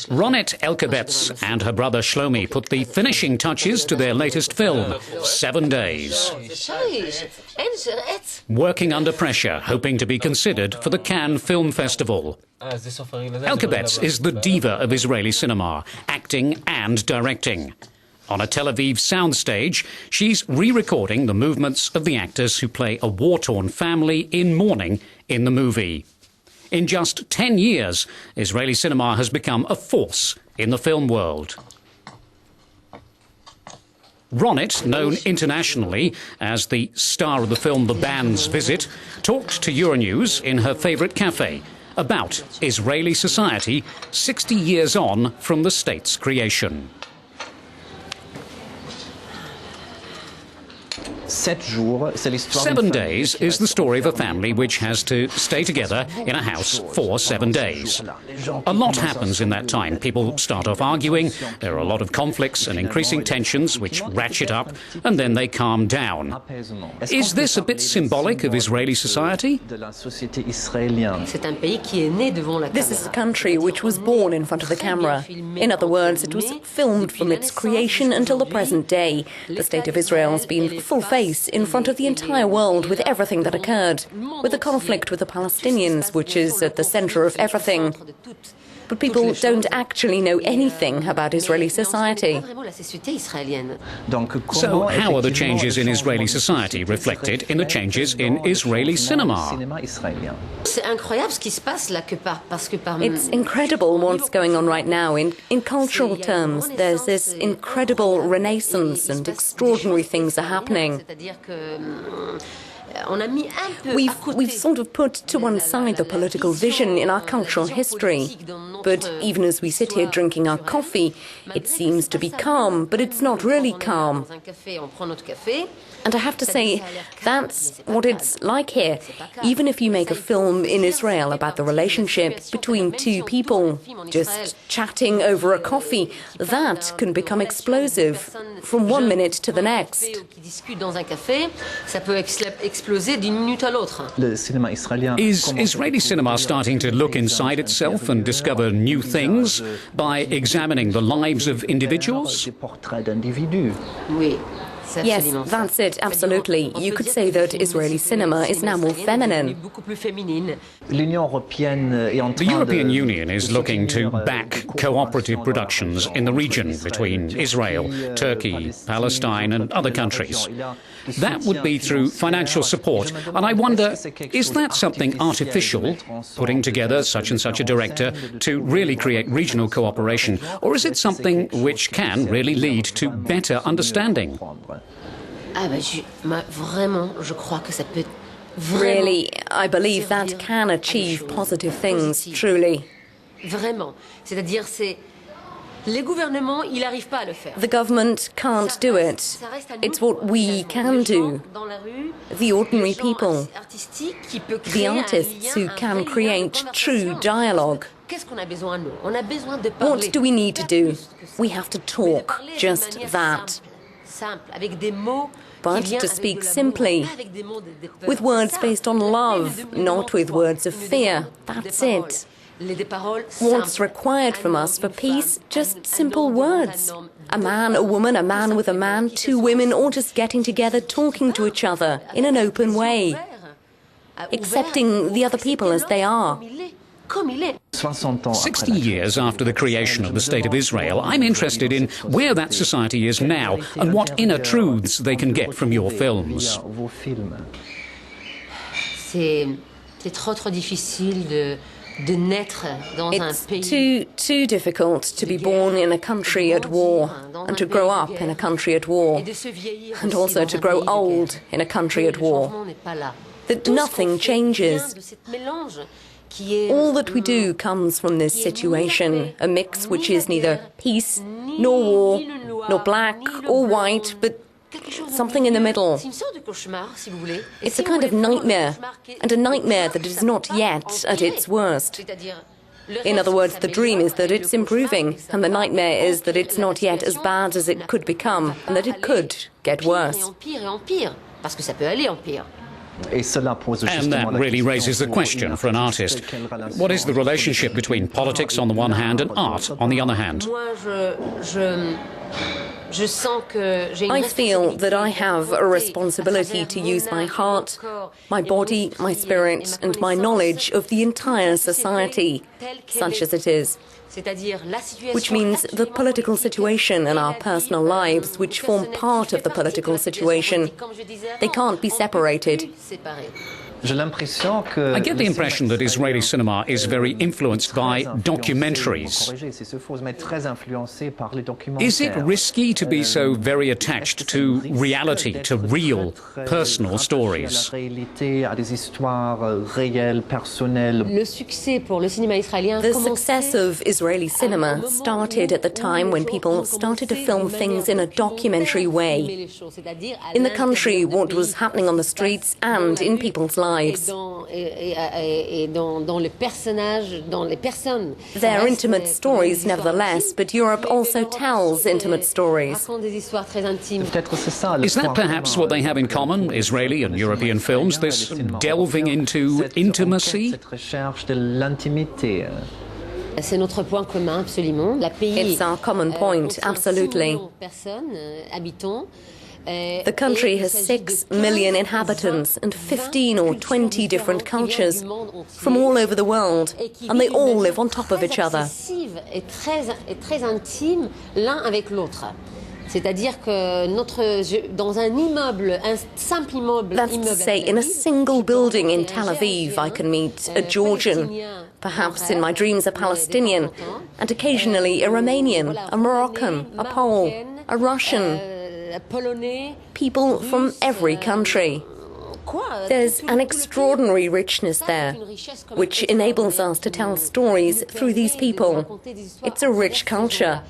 Ronit Elkabetz and her brother Shlomi put the finishing touches to their latest film, 7 Days. Working under pressure, hoping to be considered for the Cannes Film Festival. Elkabetz is the diva of Israeli cinema, acting and directing. On a Tel Aviv soundstage, she's re-recording the movements of the actors who play a war-torn family in mourning in the movie. In just 10 years, Israeli cinema has become a force in the film world. Ronit, known internationally as the star of the film The Band's Visit, talked to EuroNews in her favourite cafe about Israeli society 60 years on from the state's creation. 7 days is the story of a family which has to stay together in a house for 7 days. A lot happens in that time. People start off arguing, there are a lot of conflicts and increasing tensions which ratchet up, and then they calm down. Is this a bit symbolic of Israeli society? This is a country which was born in front of the camera. In other words, it was filmed from its creation until the present day. The State of Israel has been full-face in front of the entire world with everything that occurred, with the conflict with the Palestinians, which is at the center of everything. But people don't actually know anything about Israeli society. So how are the changes in Israeli society reflected in the changes in Israeli cinema? It's incredible what's going on right now. In cultural terms, there's this incredible renaissance and extraordinary things are happening. We've sort of put to one side the political vision in our cultural history. But even as we sit here drinking our coffee, it seems to be calm, but it's not really calm. And I have to say, that's what it's like here. Even if you make a film in Israel about the relationship between two people, just chatting over a coffee, that can become explosive from 1 minute to the next. Is Israeli cinema starting to look inside itself and discover new things by examining the lives of individuals? Yes, that's it, absolutely. You could say that Israeli cinema is now more feminine. The European Union is looking to back cooperative productions in the region between Israel, Turkey, Palestine and other countries. That would be through financial support, and I wonder, is that something artificial, putting together such and such a director to really create regional cooperation, or is it something which can really lead to better understanding? Really, I believe that can achieve positive things, truly. The government can't do it. It's what we can do. The ordinary people, the artists who can create true dialogue. What do we need to do? We have to talk, just that. But to speak simply, with words based on love, not with words of fear. That's it. What's required from us for peace? Just simple words. A man, a woman, a man with a man, two women, all just getting together, talking to each other in an open way, accepting the other people as they are. 60 years after the creation of the State of Israel, I'm interested in where that society is now and what inner truths they can get from your films. It's too difficult to be born in a country at war and to grow up in a country at war and also to grow old in a country at war. That nothing changes. All that we do comes from this situation, a mix which is neither peace, nor war, nor black or white, but something in the middle. It's a kind of nightmare, and a nightmare that is not yet at its worst. In other words, the dream is that it's improving, and the nightmare is that it's not yet as bad as it could become, and that it could get worse. And that really raises the question for an artist. What is the relationship between politics on the one hand and art on the other hand? I feel that I have a responsibility to use my heart, my body, my spirit, and my knowledge of the entire society, such as it is. Which means the political situation and our personal lives, which form part of the political situation, they can't be separated. I get the impression that Israeli cinema is very influenced by documentaries. Is it risky to be so very attached to reality, to real, personal stories? The success of Israeli cinema started at the time when people started to film things in a documentary way. In the country, what was happening on the streets and in people's lives. They're intimate stories, nevertheless, but Europe also tells intimate stories. Is that perhaps what they have in common, Israeli and European films, this delving into intimacy? It's our common point, absolutely. The country has 6 million inhabitants and 15 or 20 different cultures from all over the world, and they all live on top of each other. That's to say, in a single building in Tel Aviv, I can meet a Georgian, perhaps in my dreams a Palestinian, and occasionally a Romanian, a Moroccan, a Pole, a Russian. People from every country. There's an extraordinary richness there, which enables us to tell stories through these people. It's a rich culture.